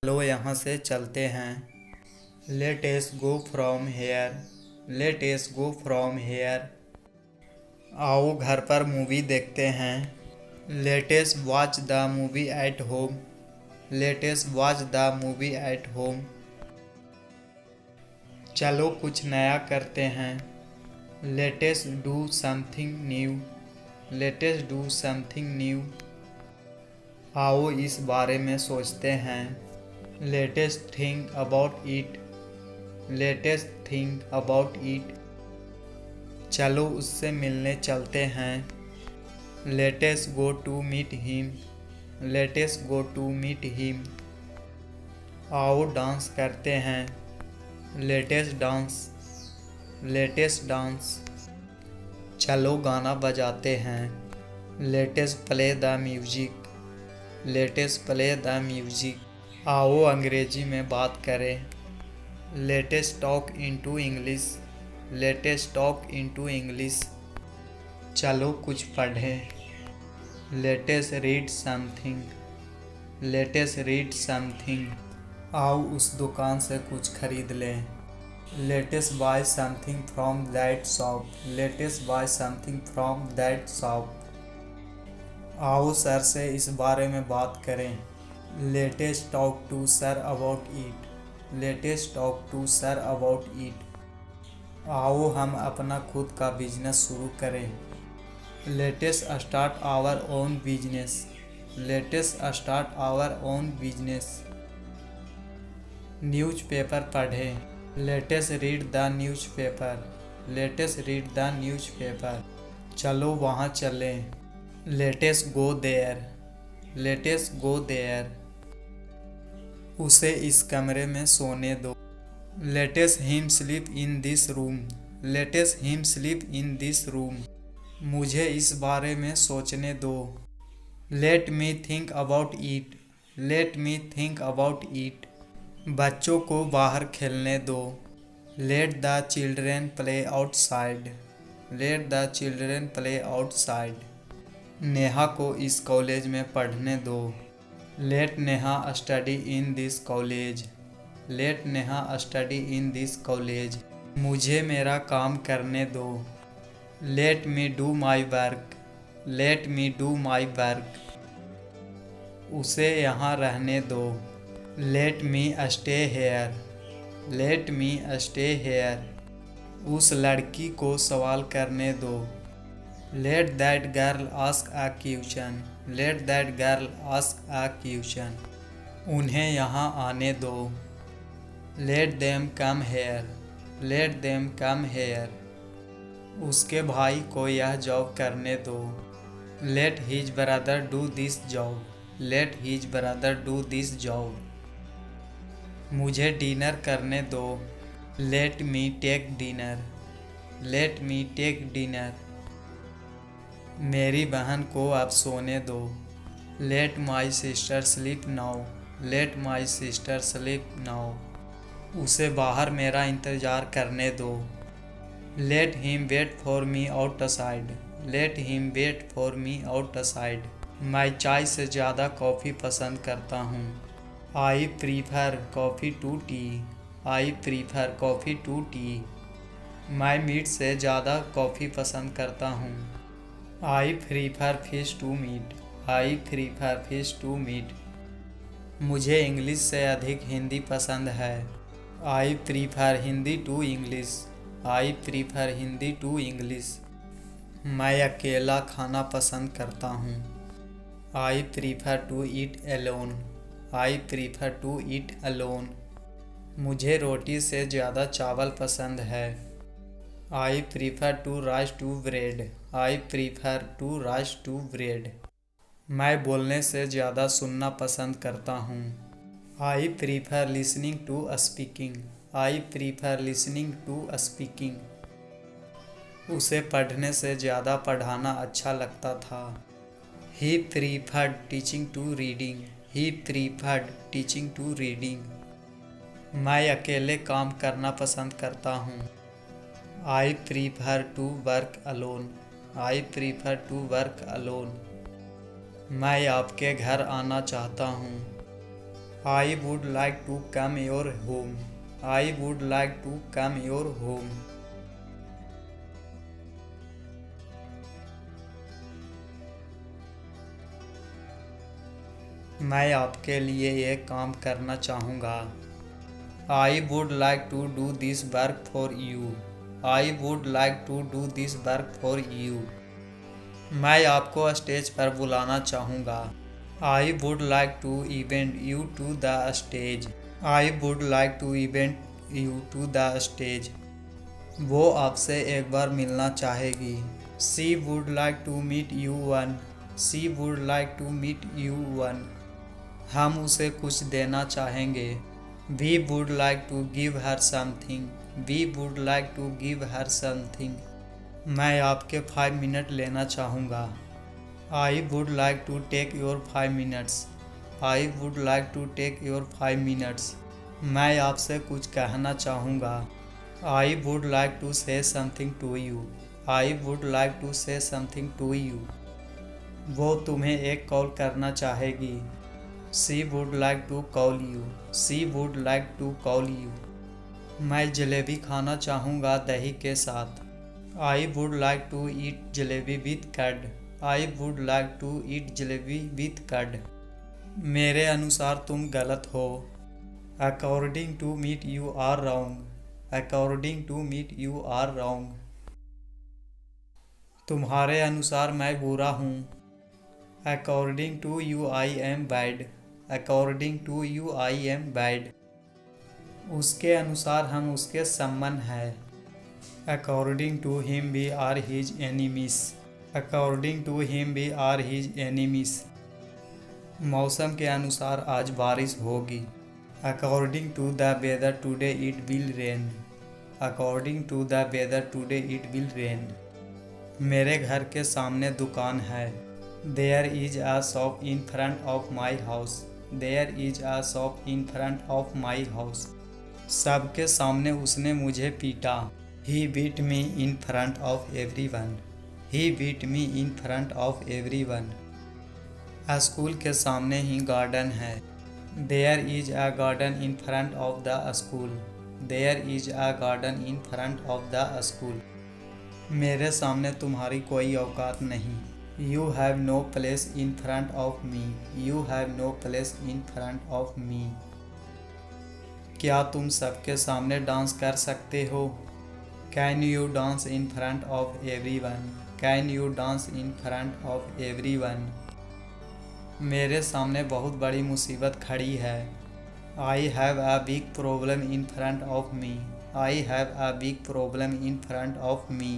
चलो यहाँ से चलते हैं। Let us go from here. Late us go from here. आओ घर पर मूवी देखते हैं। Let us watch the movie at home. Let us watch the movie at home. चलो कुछ नया करते हैं। Let us do something new. Let us do something new. आओ इस बारे में सोचते हैं। Let us think about it. Let us think about it. चलो उससे मिलने चलते हैं। Let us go to meet him. Let us go to meet him. आओ डांस करते हैं। Let us dance. Let us dance. चलो गाना बजाते हैं। Let us play the music. Let us play the music. आओ अंग्रेजी में बात करें। Let us talk into English. Let us talk into English. चलो कुछ पढ़ें। Let us read something. Let us read something. आओ उस दुकान से कुछ खरीद लें। Late us buy something from that shop. Let us buy something from that shop. आओ सर से इस बारे में बात करें। Let us talk to sir about it. Let us talk to sir about it. आओ हम अपना खुद का बिजनेस शुरू करें। Let us start our own business. Let us start our own business. Newspaper पढ़ें। Let us read the newspaper. Let us read the newspaper. चलो वहाँ चलें। Late us go there. Let us go there. उसे इस कमरे में सोने दो। Let us him sleep in this room. Let us him sleep in this room. मुझे इस बारे में सोचने दो। Let me think about it. Let me think about it. बच्चों को बाहर खेलने दो। Let the children play outside. Let the children play outside. Neha को इस कॉलेज में पढ़ने दो। Let Neha study in this college. Let Neha study in this college. मुझे मेरा काम करने दो। Let me do my work. Let me do my work. उसे यहाँ रहने दो। Let me stay here. Let me stay here. उस लड़की को सवाल करने दो। Let that girl ask a question. Let that girl ask a question. उन्हें यहाँ आने दो। Let them come here. Let them come here. उसके भाई को यह जॉब करने दो। Let his brother do this job. Let his brother do this job. मुझे डिनर करने दो। Let me take dinner. Let me take dinner. मेरी बहन को अब सोने दो। Let my sister sleep now. Let my sister sleep now. उसे बाहर मेरा इंतज़ार करने दो। Let him wait for me outside. Let him wait for me outside. मैं चाय से ज़्यादा कॉफ़ी पसंद करता हूँ। I prefer coffee to tea. I prefer coffee to tea. मैं मीट से ज़्यादा कॉफ़ी पसंद करता हूँ। I prefer fish to meat. I prefer fish to meat. मुझे इंग्लिश से अधिक हिंदी पसंद है। I prefer Hindi to English. I prefer Hindi to English. मैं अकेला खाना पसंद करता हूँ। I prefer to eat alone. I prefer to eat alone. मुझे रोटी से ज़्यादा चावल पसंद है। I prefer to rice to bread. I prefer to rice to bread. मैं बोलने से ज़्यादा सुनना पसंद करता हूँ। I prefer listening to speaking. I prefer listening to speaking. उसे पढ़ने से ज़्यादा पढ़ाना अच्छा लगता था। He preferred teaching to reading. He preferred teaching to reading. मैं अकेले काम करना पसंद करता हूँ। I prefer to work alone. I prefer to work alone. मैं आपके घर आना चाहता हूँ। I would like to come your home. I would like to come your home. मैं आपके लिए ये काम करना चाहूँगा। I would like to do this work for you. I would like to do this work for you. मैं आपको stage पर बुलाना चाहूँगा। I would like to invite you to the stage. I would like to invite you to the stage. वो आपसे एक बार मिलना चाहेगी। She would like to meet you one. She would like to meet you one. हम उसे कुछ देना चाहेंगे। We would like to give her something. We would like to give her something. मैं आपके 5 मिनट लेना चाहूँगा। I would like to take your 5 minutes. I would like to take your 5 minutes. मैं आपसे कुछ कहना चाहूँगा। I would like to say something to you. I would like to say something to you. वो तुम्हें एक कॉल करना चाहेगी। She would like to call you. She would like to call you. मैं जलेबी खाना चाहूँगा दही के साथ। I would like to eat jalebi with curd. I would like to eat jalebi with curd. मेरे अनुसार तुम गलत हो। According to me you are wrong. According to me you are wrong. तुम्हारे अनुसार मैं बुरा हूँ। According to you I am bad. According to you I am bad. उसके अनुसार हम उसके संबंध हैं। According to him we are his enemies. According to him we are his enemies. मौसम के अनुसार आज बारिश होगी। According to the weather today it will rain. According to the weather today it will rain. मेरे घर के सामने दुकान है। There is a shop in front of my house. There is a shop in front of my house. सबके सामने उसने मुझे पीटा। He beat me in front of everyone. He beat me in front of everyone. School के सामने ही garden है। There is a garden in front of the school. There is a garden in front of the school. मेरे सामने तुम्हारी कोई औकात नहीं। You have no place in front of me. You have no place in front of me. क्या तुम सबके सामने डांस कर सकते हो? Can you dance in front of everyone? Can you dance in front of everyone? मेरे सामने बहुत बड़ी मुसीबत खड़ी है। I have a big problem in front of me. I have a big problem in front of me.